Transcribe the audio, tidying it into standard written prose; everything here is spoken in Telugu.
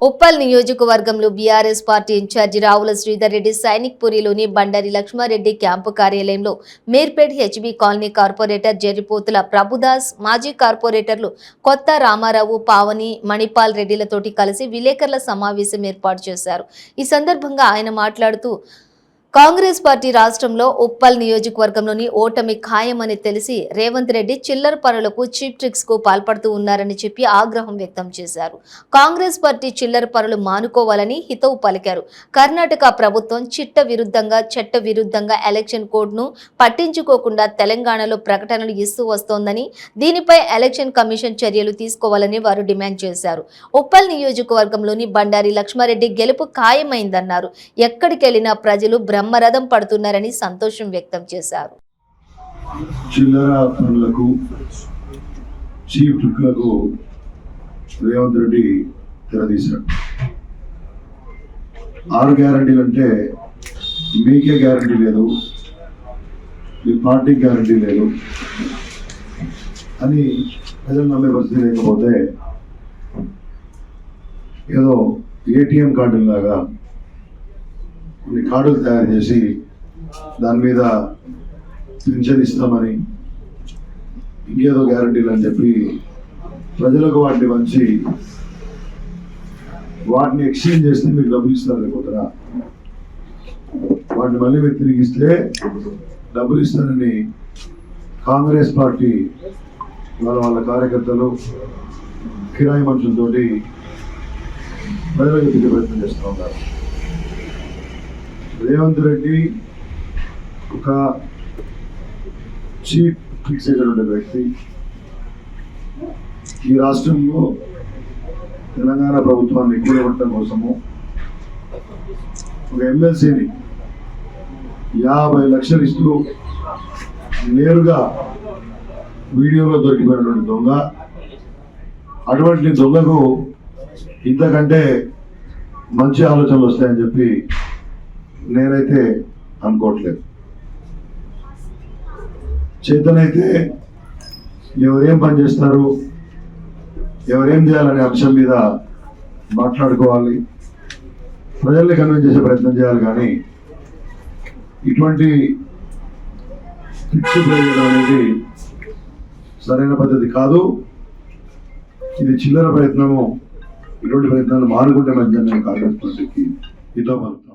ఉప్పల్ నియోజకవర్గంలో BRS party incharge Ravula Sridhar Reddy సైనిక్పురిలోని బండారి లక్ష్మారెడ్డి క్యాంపు కార్యాలయంలో Meerpet HB colony corporator Jerripothula Prabhudas, మాజీ కార్పొరేటర్లు కొత్త రామారావు, పావని, మణిపాల్ రెడ్డిలతోటి కలిసి విలేకరుల సమావేశం ఏర్పాటు చేశారు. ఈ సందర్భంగా ఆయన మాట్లాడుతూ కాంగ్రెస్ పార్టీ రాష్ట్రంలో ఉప్పల్ నియోజకవర్గంలోని ఓటమి ఖాయమని తెలిసి రేవంత్ రెడ్డి చిల్లర పనులకు, చీప్ ట్రిక్స్ కు పాల్పడుతూ ఉన్నారని చెప్పి ఆగ్రహం వ్యక్తం చేశారు. కాంగ్రెస్ పార్టీ చిల్లర పనులు మానుకోవాలని హితవు పలికారు. కర్ణాటక ప్రభుత్వం చట్ట విరుద్ధంగా ఎలక్షన్ కోడ్ ను పట్టించుకోకుండా తెలంగాణలో ప్రకటనలు ఇస్తూ వస్తోందని, దీనిపై ఎలక్షన్ కమిషన్ చర్యలు తీసుకోవాలని వారు డిమాండ్ చేశారు. ఉప్పల్ నియోజకవర్గంలోని బండారి లక్ష్మారెడ్డి గెలుపు ఖాయమైందన్నారు. ఎక్కడికెళ్లినా ప్రజలు బ్రహ్మరథం పడుతున్నారని సంతోషం వ్యక్తం చేశారు. చిల్లర పనులకు, చీప్ ట్రిక్లకు రేవంత్ రెడ్డి తెరదీశాడు. 6 గ్యారంటీలు అంటే మీకే గ్యారంటీ లేదు, మీ పార్టీకి గ్యారంటీ లేదు అని ప్రజలు నమ్మే పరిస్థితి లేకపోతే ఏదో ఏటీఎం కార్డులాగా కొన్ని కార్డులు తయారు చేసి దాని మీద పింఛన్ ఇస్తామని, ఇంకేదో గ్యారంటీలు అని చెప్పి ప్రజలకు వాటిని మంచి వాటిని ఎక్స్చేంజ్ చేస్తే మీకు డబ్బులు ఇస్తారు లేకపోతారా, వాటిని మళ్ళీ మీరు తిరిగి ఇస్తే డబ్బులు ఇస్తారని కాంగ్రెస్ పార్టీ వాళ్ళ కార్యకర్తలు కిరాయి మనుషులతోటి ప్రజలకు తిరిగే ప్రయత్నం చేస్తూ ఉన్నారు. రేవంత్ రెడ్డి ఒక చీఫ్ ఫిక్సేటర్ ఉండే వ్యక్తి. ఈ రాష్ట్రంలో తెలంగాణ ప్రభుత్వాన్ని కూడగొట్టడం కోసము ఒక ఎమ్మెల్సీని 50 లక్షలు ఇస్తూ నేరుగా వీడియోలో దొరికిపోయినటువంటి దొంగ. అటువంటి దొంగకు ఇంతకంటే మంచి ఆలోచనలు వస్తాయని చెప్పి నేనైతే అనుకోవట్లేదు. చేతనైతే ఎవరేం పని చేస్తారు, ఎవరేం చేయాలనే అంశం మీద మాట్లాడుకోవాలి, ప్రజల్ని కన్విన్స్ చేసే ప్రయత్నం చేయాలి. కానీ ఇటువంటి ట్రిక్స్ ప్రయోగం అనేది సరైన పద్ధతి కాదు. ఇది చిల్లర ప్రయత్నము. ఇటువంటి ప్రయత్నాలు మానుకుంటే మంచిదని నేను కాంగ్రెస్ పార్టీకి హితవు పలుకుతున్నాను.